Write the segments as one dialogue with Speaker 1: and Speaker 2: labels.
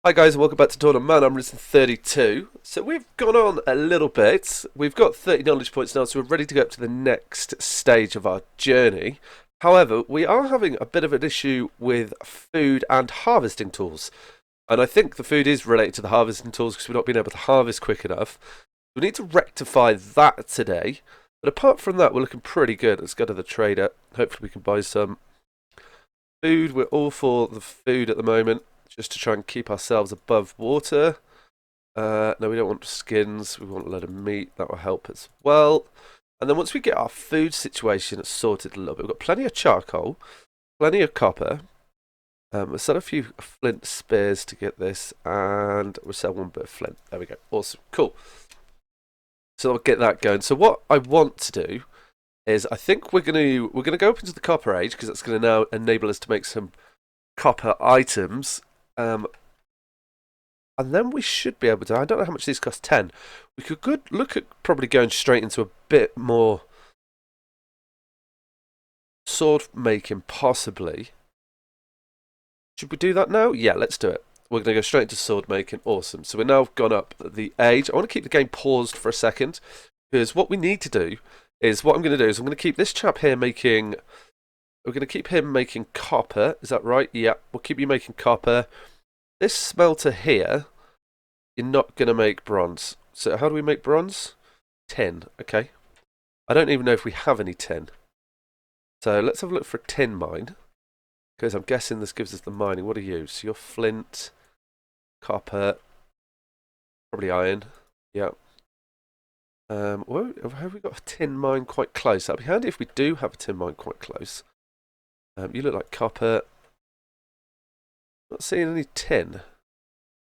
Speaker 1: Hi guys, and welcome back to Tournament Man. I'm Risen 32. So we've gone on a little bit. We've got 30 knowledge points now, so we're ready to go up to the next stage of our journey. However, we are having a bit of an issue with food and harvesting tools. And I think the food is related to the harvesting tools because we've not been able to harvest quick enough. We need to rectify that today. But apart from that, we're looking pretty good. Let's go to the trader. Hopefully we can buy some food. We're all for the food at the moment, just to try and keep ourselves above water. No, we don't want skins. We want a load of meat. That will help as well. And then once we get our food situation sorted a little bit, we've got plenty of charcoal, plenty of copper. We'll sell a few flint spears to get this, and we'll sell one bit of flint. There we go. Awesome. Cool. So I'll get that going. So what I want to do is I think we're gonna go up into the copper age because that's going to now enable us to make some copper items. And then we should be able to. I don't know how much these cost. 10. We could look at probably going straight into a bit more sword making, possibly. Should we do that now? Yeah, let's do it. We're going to go straight into sword making. Awesome. So we're now gone up the age. I want to keep the game paused for a second because what we need to do is what I'm going to do is I'm going to keep this chap here making. We're going to keep him making copper. Is that right? Yeah, we'll keep you making copper. This smelter here, you're not going to make bronze. So how do we make bronze? Tin. Okay. I don't even know if we have any tin. So let's have a look for a tin mine. Because I'm guessing this gives us the mining. What are you? So you're flint, copper, probably iron. Yeah. Well, have we got a tin mine quite close? That'd be handy if we do have a tin mine quite close. You look like copper. Not seeing any tin.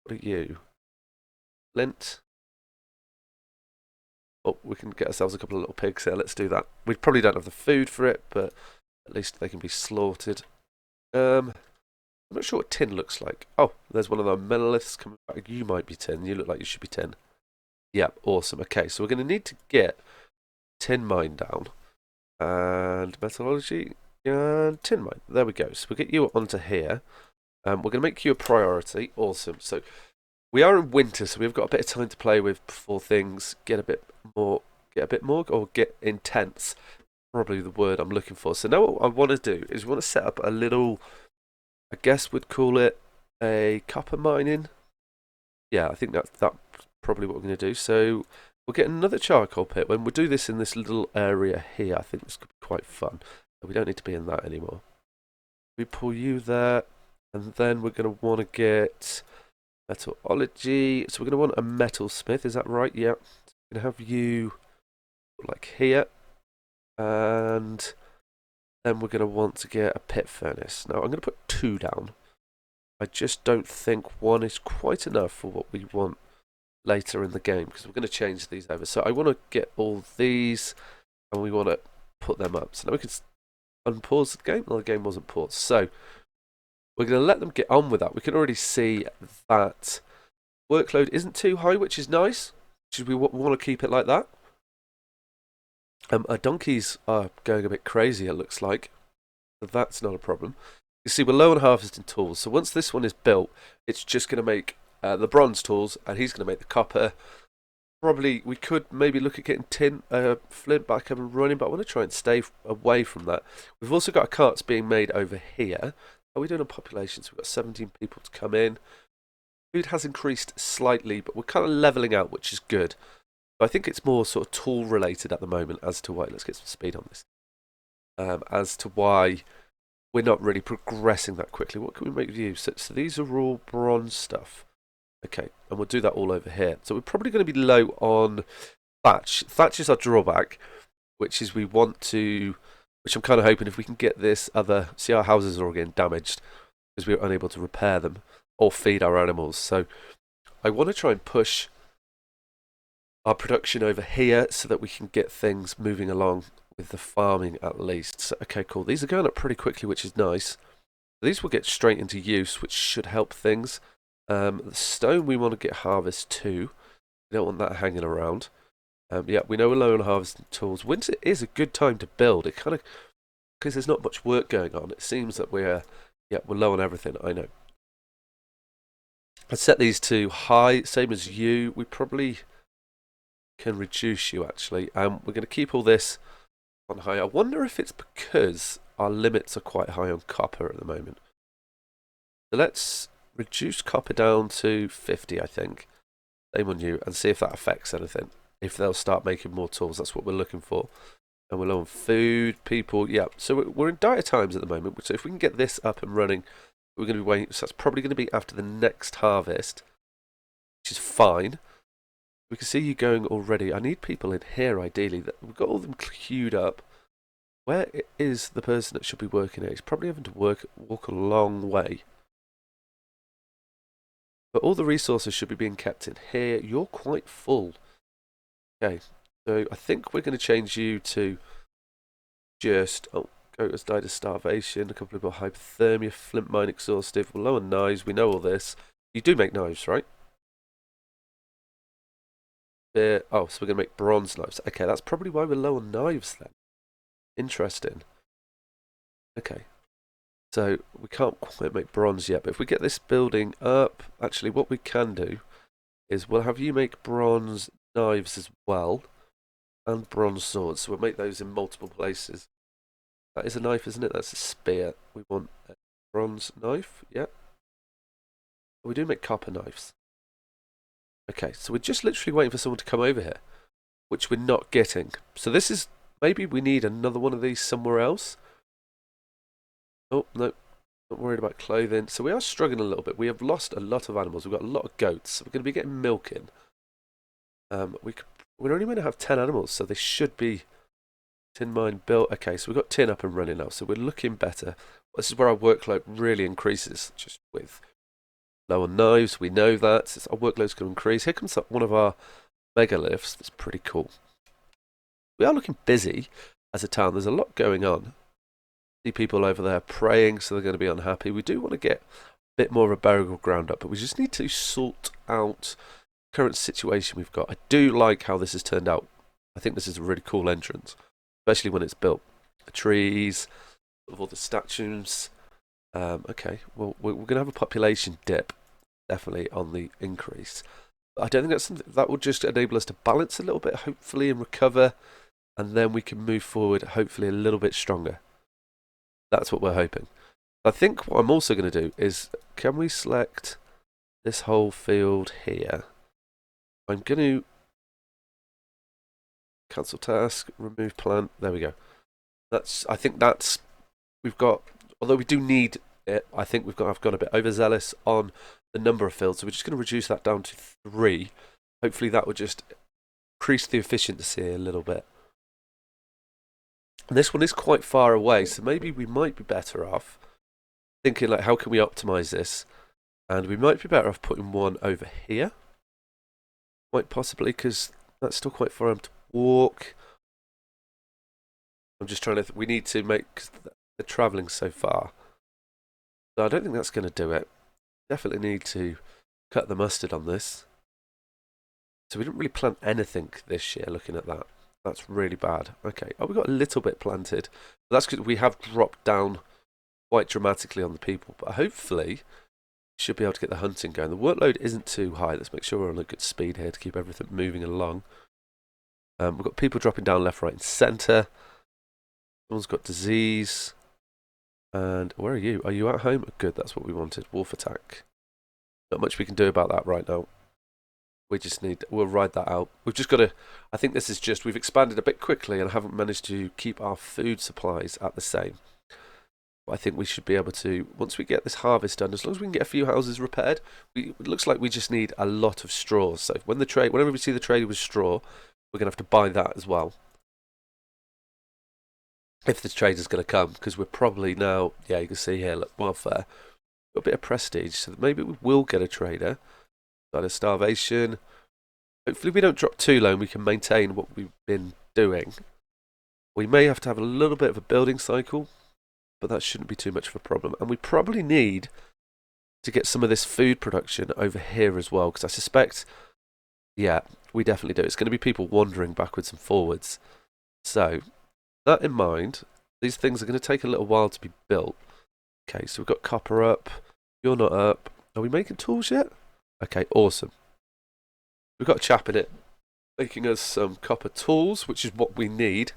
Speaker 1: What are you? Flint. Oh, we can get ourselves a couple of little pigs here. Let's do that. We probably don't have the food for it, but at least they can be slaughtered. I'm not sure what tin looks like. Oh, there's one of the monoliths coming back. You might be tin. You look like you should be tin. Yeah, awesome. Okay, so we're going to need to get tin mine down. And metallurgy and tin mine. There we go. So we'll get you onto here. We're going to make you a priority. Awesome. So we are in winter, so we've got a bit of time to play with before things get a bit more, or get intense. Probably the word I'm looking for. So now what I want to do is we want to set up a little, I guess we'd call it a copper mining. Yeah, I think that's probably what we're going to do. So we'll get another charcoal pit. When we do this in this little area here, I think this could be quite fun. We don't need to be in that anymore. We pull you there, and then we're going to want to get metallurgy. So we're going to want a metal smith. Is that right? Yeah. So we're going to have you like here. And then we're going to want to get a pit furnace. Now, I'm going to put 2 down. I just don't think 1 is quite enough for what we want later in the game, because we're going to change these over. So I want to get all these, and we want to put them up. So now we can unpause the game. No, the game wasn't paused. So we're going to let them get on with that. We can already see that workload isn't too high, which is nice. We want to keep it like that. Our donkeys are going a bit crazy, it looks like. But that's not a problem. You see, we're low on harvesting tools. So once this one is built, it's just going to make the bronze tools, and he's going to make the copper. Probably, we could maybe look at getting tin, flint back up and running, but I want to try and stay away from that. We've also got carts being made over here. Are we doing a population? So we've got 17 people to come in. Food has increased slightly, but we're kind of leveling out, which is good. I think it's more sort of tool related at the moment as to why. Let's get some speed on this. As to why we're not really progressing that quickly. What can we make of you? So these are all bronze stuff. Okay, and we'll do that all over here. So we're probably going to be low on thatch. Thatch is our drawback, which is we want to, which I'm kind of hoping if we can get this other, see our houses are all getting damaged because we were unable to repair them or feed our animals. So I want to try and push our production over here so that we can get things moving along with the farming at least. So, okay, cool. These are going up pretty quickly, which is nice. These will get straight into use, which should help things. The stone we want to get harvest too. We don't want that hanging around. Yeah, we know we're low on harvesting tools. Winter is a good time to build. It kind of, because there's not much work going on, it seems that we're low on everything. I know. I'd set these to high, same as you. We probably can reduce you actually. We're going to keep all this on high. I wonder if it's because our limits are quite high on copper at the moment. So let's reduce copper down to 50, I think. Same on you, and see if that affects anything. If they'll start making more tools, that's what we're looking for. And we're low on food, people, yeah. So we're in dire times at the moment. So if we can get this up and running, we're going to be waiting. So that's probably going to be after the next harvest, which is fine. We can see you going already. I need people in here, ideally. We've got all of them queued up. Where is the person that should be working here? He's probably having to walk a long way. But all the resources should be being kept in here. You're quite full. Okay, so I think we're going to change you to just... Oh, goat has died of starvation. A couple of people hypothermia. Flint mine exhaustive. We're low on knives. We know all this. You do make knives, right? Oh, so we're going to make bronze knives. Okay, that's probably why we're low on knives then. Interesting. Okay. So we can't quite make bronze yet, but if we get this building up, actually what we can do is we'll have you make bronze knives as well, and bronze swords. So we'll make those in multiple places. That is a knife, isn't it? That's a spear. We want a bronze knife, yeah. We do make copper knives. Okay, so we're just literally waiting for someone to come over here, which we're not getting. So this is, maybe we need another one of these somewhere else. Oh, no, not worried about clothing. So we are struggling a little bit. We have lost a lot of animals. We've got a lot of goats. So we're going to be getting milk in. We're only going to have 10 animals, so they should be tin mine built. Okay, so we've got tin up and running now, so we're looking better. This is where our workload really increases, just with low on knives. We know that. Our workload's going to increase. Here comes one of our megaliths. That's pretty cool. We are looking busy as a town. There's a lot going on. See people over there praying, so they're going to be unhappy. We do want to get a bit more of a burial ground up, but we just need to sort out the current situation we've got. I do like how this has turned out. I think this is a really cool entrance, especially when it's built. The trees, all the statues. Okay, well, we're going to have a population dip, definitely, on the increase. But I don't think that's something that will just enable us to balance a little bit, hopefully, and recover, and then we can move forward, hopefully, a little bit stronger. That's what we're hoping. I think what I'm also going to do is, can we select this whole field here? I'm going to cancel task, remove plant. There we go. I think that's, we've got, although we do need it, I think I've gone a bit overzealous on the number of fields, so we're just going to reduce that down to 3. Hopefully that will just increase the efficiency a little bit. And this one is quite far away, so maybe we might be better off thinking, like, how can we optimize this? And we might be better off putting one over here. Quite possibly, because that's still quite far to walk. I'm just trying to... we need to make... cause they're travelling so far. So I don't think that's going to do it. Definitely need to cut the mustard on this. So we didn't really plant anything this year, looking at that. That's really bad. Okay. Oh, we got a little bit planted. But that's because we have dropped down quite dramatically on the people. But hopefully, should be able to get the hunting going. The workload isn't too high. Let's make sure we're on a good speed here to keep everything moving along. We've got people dropping down left, right, and centre. Someone's got disease. And where are you? Are you at home? Good, that's what we wanted. Wolf attack. Not much we can do about that right now. We just need... we'll ride that out. We've just got to... I think this is just... we've expanded a bit quickly and haven't managed to keep our food supplies at the same. But I think we should be able to... once we get this harvest done, as long as we can get a few houses repaired, it looks like we just need a lot of straw. So whenever we see the trade with straw, we're going to have to buy that as well. If the trader's going to come, because we're probably now... yeah, you can see here, look, welfare. Got a bit of prestige, so maybe we will get a trader. Got a starvation. Hopefully we don't drop too low and we can maintain what we've been doing. We may have to have a little bit of a building cycle, but that shouldn't be too much of a problem. And we probably need to get some of this food production over here as well, because I suspect, yeah, we definitely do. It's going to be people wandering backwards and forwards. So, that in mind, these things are going to take a little while to be built. Okay, so we've got copper up. You're not up. Are we making tools yet? Okay, awesome. We've got a chap in it making us some copper tools, which is what we need.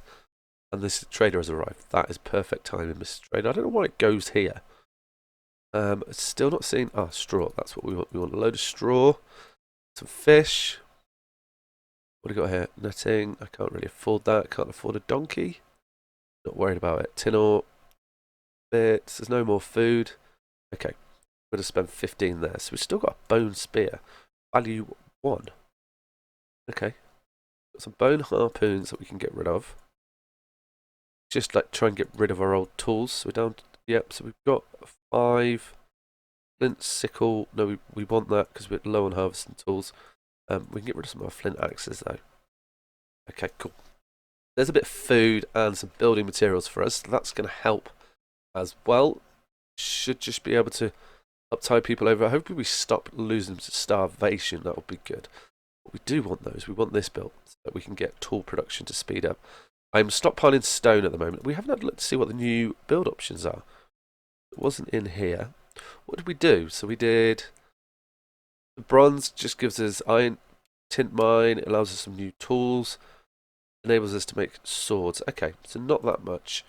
Speaker 1: And this trader has arrived. That is perfect timing, Mr. Trader. I don't know why it goes here. Still not seeing... Ah, straw. That's what we want. We want a load of straw. Some fish. What do we got here? Netting. I can't really afford that. Can't afford a donkey. Not worried about it. Tin ore. Bits. There's no more food. Okay. We're going to spend 15 there. So we've still got a bone spear. Value 1. Okay. Got some bone harpoons that we can get rid of. Just like try and get rid of our old tools. So we're down to, yep, so we've got 5 flint sickle. No, we want that because we're low on harvesting tools. We can get rid of some of our flint axes though. Okay, cool. There's a bit of food and some building materials for us. So that's going to help as well. Should just be able to uptide people over. Hopefully we stop losing to starvation. That would be good. What we do want though is we want this built so that we can get tool production to speed up. I'm stockpiling stone at the moment. We haven't had a look to see what the new build options are. It wasn't in here. What did we do? So we did... The bronze just gives us iron tint mine. It allows us some new tools. Enables us to make swords. Okay, so not that much.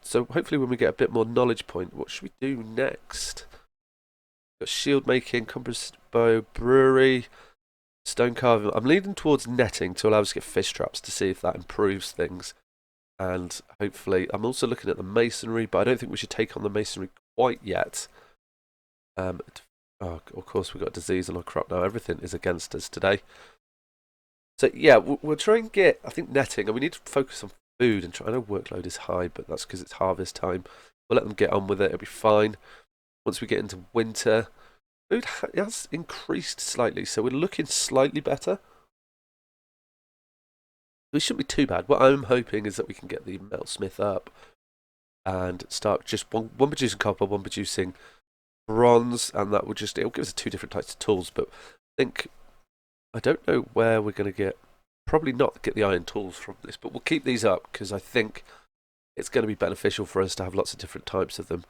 Speaker 1: So hopefully when we get a bit more knowledge point, what should we do next? Got shield making, compass bow, brewery, stone carving. I'm leaning towards netting to allow us to get fish traps to see if that improves things. And hopefully, I'm also looking at the masonry, but I don't think we should take on the masonry quite yet. Oh, of course, we've got disease on our crop now. Everything is against us today. So yeah, we'll try and get, I think, netting, and we need to focus on food and try. I know workload is high, but that's because it's harvest time. We'll let them get on with it. It'll be fine. Once we get into winter, food has increased slightly, so we're looking slightly better. We shouldn't be too bad. What I'm hoping is that we can get the metalsmith up and start just one producing copper, one producing bronze, and that will just, it'll give us 2 different types of tools. But I don't know where we're going to get, probably not get the iron tools from this, but we'll keep these up because I think it's going to be beneficial for us to have lots of different types of them.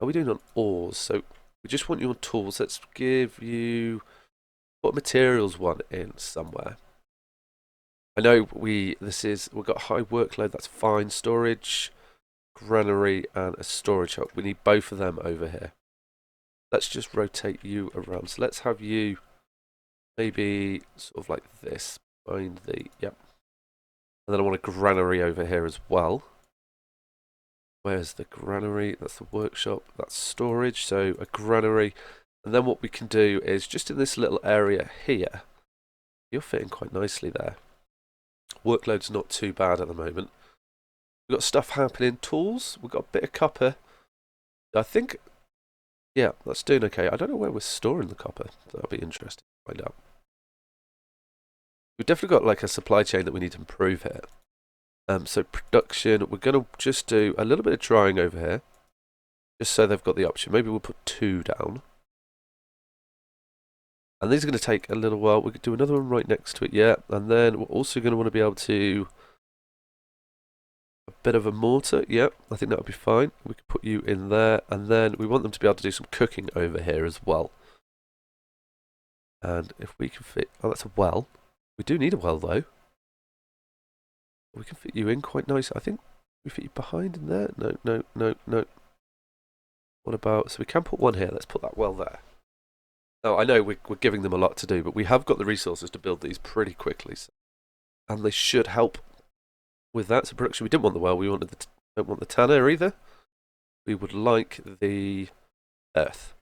Speaker 1: Are we doing on ores? So we just want you on tools. Let's give you, put materials one in somewhere. I know we've got high workload, that's fine. Storage, granary, and a storage hub. We need both of them over here. Let's just rotate you around. So let's have you maybe sort of like this. Find the, yep. And then I want a granary over here as well. Where's the granary? That's the workshop. That's storage. So a granary. And then what we can do is just in this little area here. You're fitting quite nicely there. Workload's not too bad at the moment. We've got stuff happening. Tools. We've got a bit of copper. I think, yeah, that's doing okay. I don't know where we're storing the copper. That'll be interesting to find out. We've definitely got like a supply chain that we need to improve here. So production, we're going to just do a little bit of drying over here. Just so they've got the option. Maybe we'll put 2 down. And these are going to take a little while. We could do another one right next to it, yeah. And then we're also going to want to be able to... A bit of a mortar, yeah. I think that would be fine. We could put you in there. And then we want them to be able to do some cooking over here as well. And if we can fit... Oh, that's a well. We do need a well, though. We can fit you in quite nice. I think we fit you behind in there. No. What about... So we can put one here. Let's put that well there. Now, I know we're giving them a lot to do, but we have got the resources to build these pretty quickly. So, and they should help with that. So production, we didn't want the well. We wanted don't want the tanner either. We would like the earth.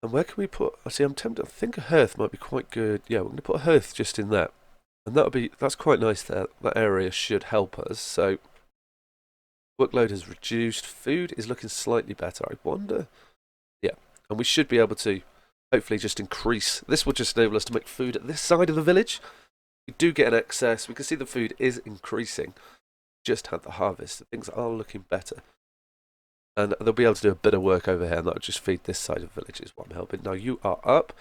Speaker 1: And where can we put... See, I'm tempted. I think a hearth might be quite good. Yeah, we're going to put a hearth just in there. And that's quite nice there. That area should help us. So workload has reduced. Food is looking slightly better. I wonder... Yeah, and we should be able to hopefully just increase. This will just enable us to make food at this side of the village. We do get an excess. We can see the food is increasing. Just had the harvest. Things are looking better. And they'll be able to do a bit of work over here, and that'll just feed this side of the village is what I'm helping. Now you are up.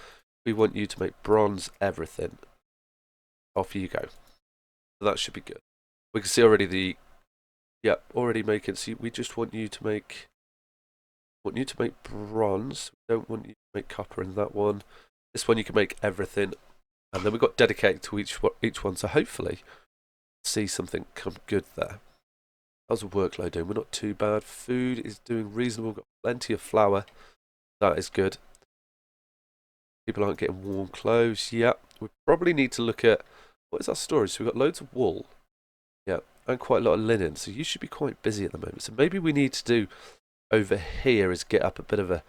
Speaker 1: We want you to make bronze everything. Off you go. So that should be good. We can see already the... Yeah, already making... So we just want you to make... want you to make bronze. We don't want you to make copper in that one. This one you can make everything. And then we've got dedicated to each one. So hopefully see something come good there. How's the workload doing? We're not too bad. Food is doing reasonable. We've got plenty of flour. That is good. People aren't getting warm clothes. Yeah, we probably need to look at, what is our storage? So we've got loads of wool. Yeah, and quite a lot of linen. So you should be quite busy at the moment. So maybe we need to do over here is get up a bit of a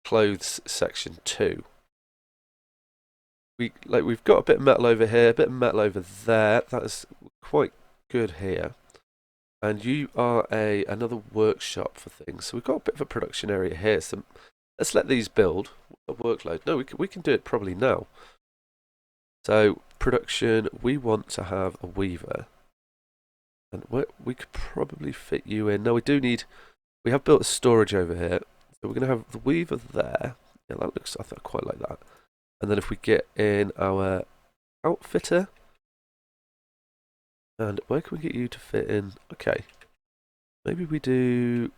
Speaker 1: clothes section too. We've got a bit of metal over here, a bit of metal over there. That is quite good here. And you are another workshop for things. So we've got a bit of a production area here. So let's let these build a workload. No, we can do it probably now. So production, we want to have a weaver. And we could probably fit you in. No, we have built a storage over here. So we're going to have the weaver there. Yeah, that looks, I quite like that. And then if we get in our outfitter. And where can we get you to fit in? Okay. Maybe we do...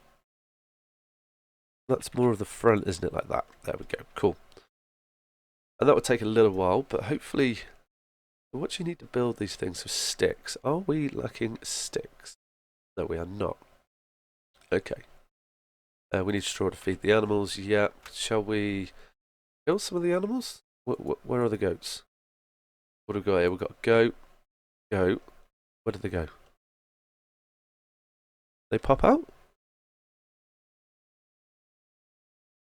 Speaker 1: That's more of the front, isn't it? Like that. There we go. Cool. And that would take a little while, but hopefully... What do you need to build these things with sticks? Are we lacking sticks? No, we are not. Okay. We need straw to feed the animals. Yeah. Shall we kill some of the animals? Where are the goats? What have we got here? We've got a goat. Goat. Where did they go? They pop out?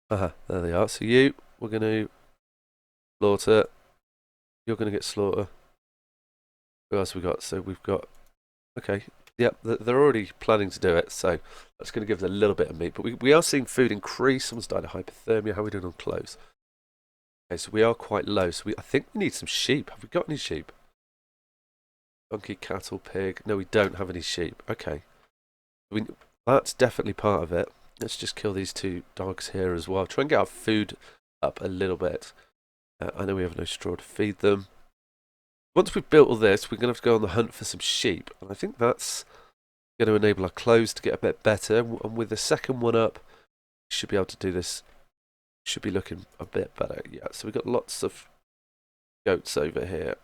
Speaker 1: There they are. So we're going to slaughter. You're going to get slaughter. Who else have we got? So we've got... Okay. Yep, they're already planning to do it, so that's going to give us a little bit of meat. But we are seeing food increase. Someone's died of hypothermia. How are we doing on clothes? Okay, so we are quite low. So I think we need some sheep. Have we got any sheep? Donkey, cattle, pig. No, we don't have any sheep. Okay. That's definitely part of it. Let's just kill these two dogs here as well. Try and get our food up a little bit. I know we have no straw to feed them. Once we've built all this, we're going to have to go on the hunt for some sheep. And I think that's going to enable our clothes to get a bit better. And with the second one up, we should be able to do this. Should be looking a bit better. Yeah, so we've got lots of goats over here.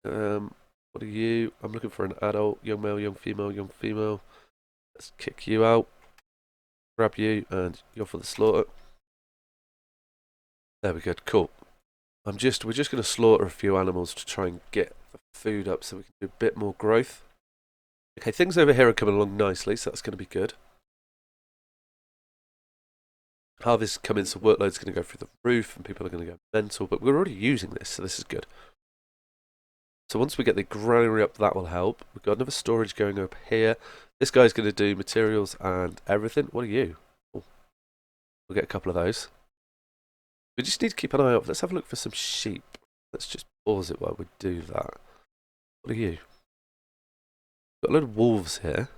Speaker 1: What are you? I'm looking for an adult, young male, young female, young female. Let's kick you out. Grab you, and you're for the slaughter. There we go. Cool. We're just going to slaughter a few animals to try and get the food up so we can do a bit more growth. Okay, things over here are coming along nicely, so that's going to be good. Harvest is coming, so workload's going to go through the roof, and people are going to go mental, but we're already using this, so this is good. So once we get the granary up, that will help. We've got another storage going up here. This guy's going to do materials and everything. What are you? Oh, we'll get a couple of those. We just need to keep an eye out. Let's have a look for some sheep. Let's just pause it while we do that. What are you? Got a load of wolves here.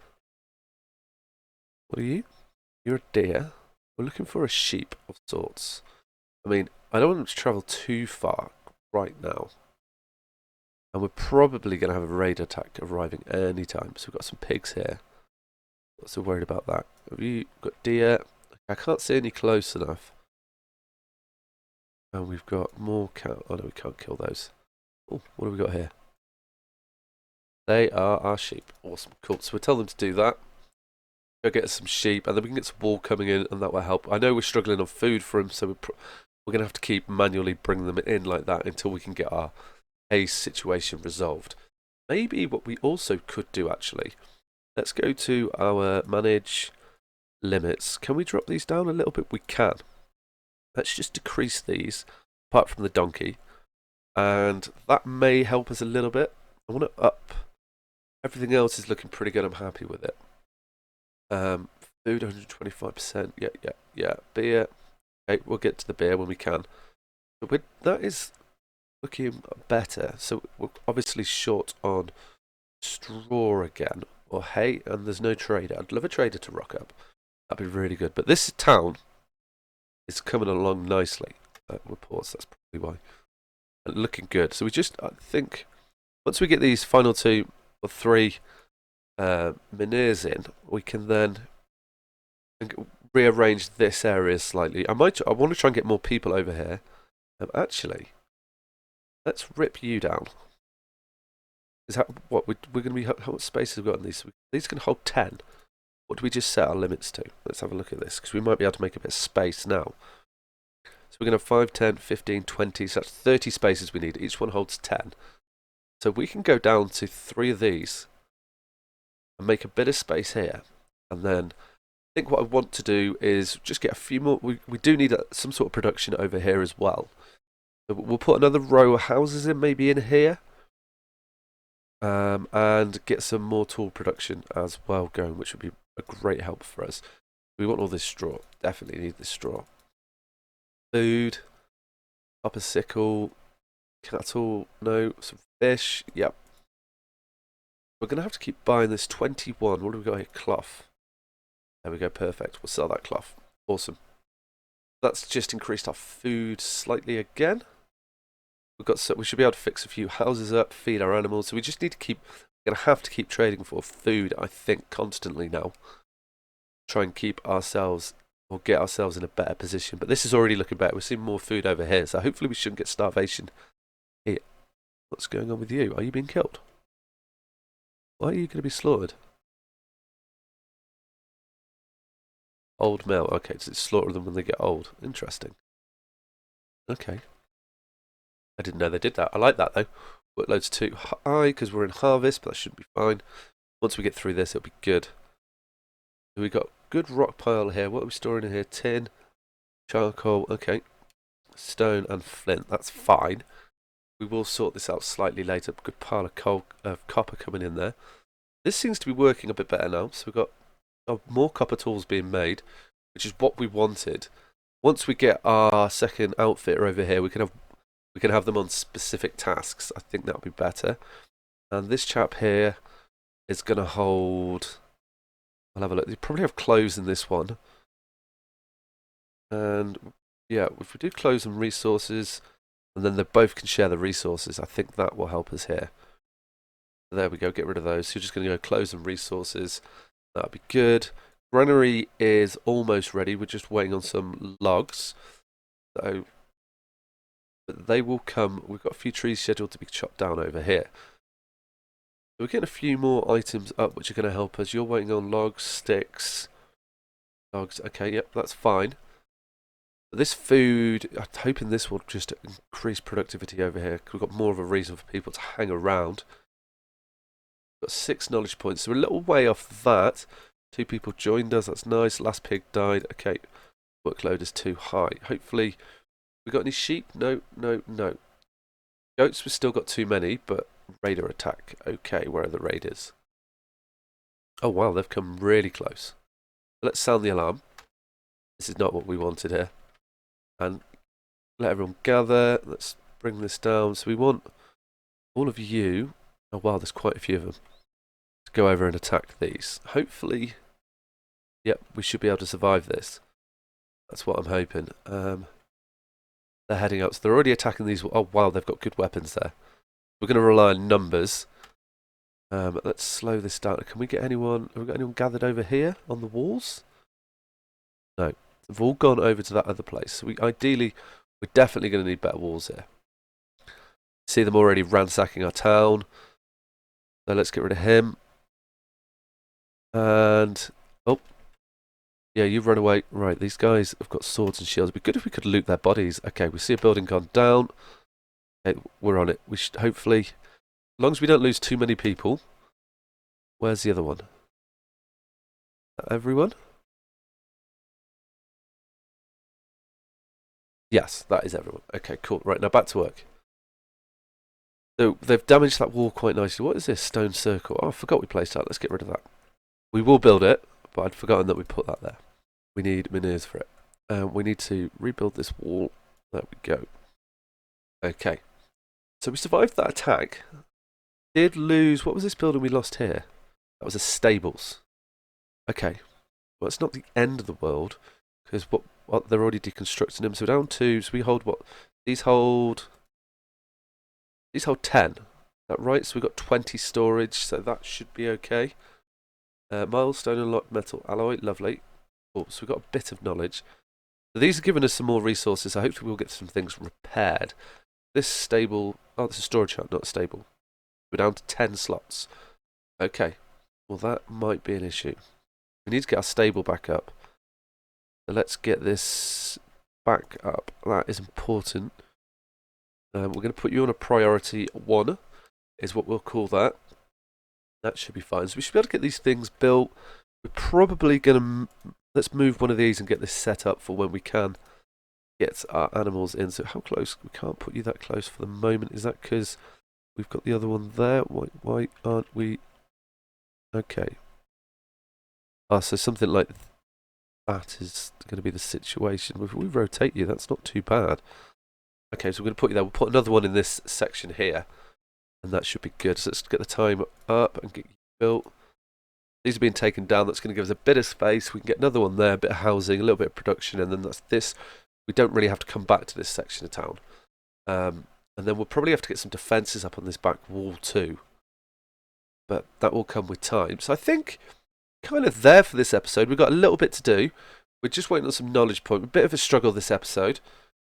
Speaker 1: What are you? You're a deer. We're looking for a sheep of sorts. I mean, I don't want them to travel too far right now. And we're probably going to have a raid attack arriving any time. So we've got some pigs here. Not so worried about that. Have you got deer? I can't see any close enough. And we've got more cow. Oh no, we can't kill those. Oh, what have we got here? They are our sheep. Awesome, cool. So we'll tell them to do that. Go get us some sheep, and then we can get some wool coming in, and that will help. I know we're struggling on food for them, so we're going to have to keep manually bringing them in like that until we can get our haze situation resolved. Maybe what we also could do, actually, let's go to our manage limits. Can we drop these down a little bit? We can. Let's just decrease these, apart from the donkey. And that may help us a little bit. I want to up. Everything else is looking pretty good. I'm happy with it. Food 125%. Yeah. Beer. Okay, we'll get to the beer when we can. But that is looking better. So we're obviously short on straw again. Or hay, and there's no trader. I'd love a trader to rock up. That'd be really good. But this town is coming along nicely. We'll pause, that's probably why. And looking good. So I think, once we get these final 2 or 3 minears in, we can then, rearrange this area slightly. I want to try and get more people over here. Actually, let's rip you down. Is that what we're going to be? How much space have we got in these? These can hold 10. What do we just set our limits to? Let's have a look at this, because we might be able to make a bit of space now. So we're going to have 5, 10, 15, 20. So that's 30 spaces we need. Each one holds 10. So we can go down to 3 of these and make a bit of space here. And then I think what I want to do is just get a few more. We do need some sort of production over here as well. So we'll put another row of houses in, maybe in here. And get some more tool production as well going, which would be a great help for us. We want all this straw. Definitely need this straw. Food. Copper sickle. Cattle. No. Some fish. Yep. We're going to have to keep buying this 21. What do we got here? Cloth. There we go. Perfect. We'll sell that cloth. Awesome. That's just increased our food slightly again. We should be able to fix a few houses up, feed our animals. So we just need to keep. We're going to have to keep trading for food, I think, constantly now. Try and keep ourselves, or get ourselves in a better position. But this is already looking better. We're seeing more food over here, so hopefully we shouldn't get starvation here. What's going on with you? Are you being killed? Why are you going to be slaughtered? Old male. Okay, so it's slaughter them when they get old. Interesting. Okay. I didn't know they did that. I like that though. Workload's too high because we're in harvest, but that should be fine. Once we get through this, it'll be good. We got good rock pile here. What are we storing in here? Tin, charcoal. Okay, stone and flint. That's fine. We will sort this out slightly later. Good pile of coal, copper coming in there. This seems to be working a bit better now. So we've got more copper tools being made, which is what we wanted. Once we get our second outfitter over here, we can have them on specific tasks. I think that'll be better. And this chap here is going to hold. I'll have a look. You probably have clothes in this one. And yeah, if we do clothes and resources, and then they both can share the resources, I think that will help us here. There we go. Get rid of those. So you're just going to go clothes and resources. That'll be good. Granary is almost ready. We're just waiting on some logs. So. But they will come. We've got a few trees scheduled to be chopped down over here. So we're getting a few more items up which are going to help us. You're waiting on logs, sticks, logs. Okay, yep, that's fine. But this food, I'm hoping this will just increase productivity over here. We've got more of a reason for people to hang around. We've got 6 knowledge points. So we're a little way off that. 2 people joined us. That's nice. Last pig died. Okay, workload is too high. Hopefully. We got any sheep? No, no, no. Goats, we've still got too many, but raider attack. Okay, where are the raiders? Oh wow, they've come really close. Let's sound the alarm. This is not what we wanted here. And let everyone gather. Let's bring this down. So we want all of you. Oh wow, there's quite a few of them. To go over and attack these. Hopefully, yep, we should be able to survive this. That's what I'm hoping. They're heading up. So they're already attacking these. Oh, wow, they've got good weapons there. We're going to rely on numbers. Let's slow this down. Can we get anyone? Have we got anyone gathered over here on the walls? No. They've all gone over to that other place. So we're definitely going to need better walls here. See them already ransacking our town. So let's get rid of him. And, oh. Yeah, you run away. Right, these guys have got swords and shields. It'd be good if we could loot their bodies. Okay, we see a building gone down. Okay, we're on it. We should hopefully, as long as we don't lose too many people. Where's the other one? Everyone? Yes, that is everyone. Okay, cool. Right, now back to work. So they've damaged that wall quite nicely. What is this? Stone circle. Oh, I forgot we placed that. Let's get rid of that. We will build it, but I'd forgotten that we put that there. We need minears for it. We need to rebuild this wall. There we go. Okay. So we survived that attack. Did lose... What was this building we lost here? That was a stables. Okay. Well, it's not the end of the world. Because they're already deconstructing them. So down 2. So we hold what? These hold 10. Is that right? So we've got 20 storage. So that should be okay. Milestone unlocked metal alloy. Lovely. Cool, so we've got a bit of knowledge. So these are giving us some more resources, so hopefully we'll get some things repaired. This stable, oh, this is a storage hut, not a stable. We're down to 10 slots. Okay, well that might be an issue. We need to get our stable back up. So let's get this back up. That is important. We're going to put you on a priority 1, is what we'll call that. That should be fine. So we should be able to get these things built. We're probably going to... Let's move one of these and get this set up for when we can get our animals in. So how close? We can't put you that close for the moment. Is that because we've got the other one there? Why aren't we... Okay. Ah, so something like that is going to be the situation. If we rotate you, that's not too bad. Okay, so we're going to put you there. We'll put another one in this section here, and that should be good. So let's get the time up and get you built. These are being taken down. That's going to give us a bit of space. We can get another one there, a bit of housing, a little bit of production, and then that's this. We don't really have to come back to this section of town. And then we'll probably have to get some defences up on this back wall too. But that will come with time. So I think kind of there for this episode. We've got a little bit to do. We're just waiting on some knowledge point. A bit of a struggle this episode.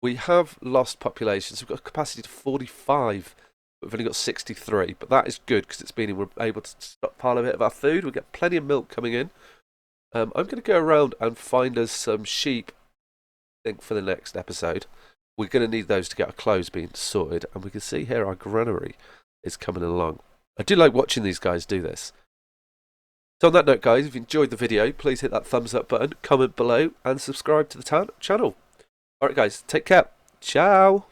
Speaker 1: We have lost population, so we've got a capacity to 45. We've only got 63, but that is good because it's meaning we're able to stockpile a bit of our food. We get plenty of milk coming in. I'm going to go around and find us some sheep, I think, for the next episode. We're going to need those to get our clothes being sorted, and we can see here our granary is coming along. I do like watching these guys do this. So on that note, guys, if you enjoyed the video, please hit that thumbs up button, comment below, and subscribe to the channel. Alright guys, take care. Ciao.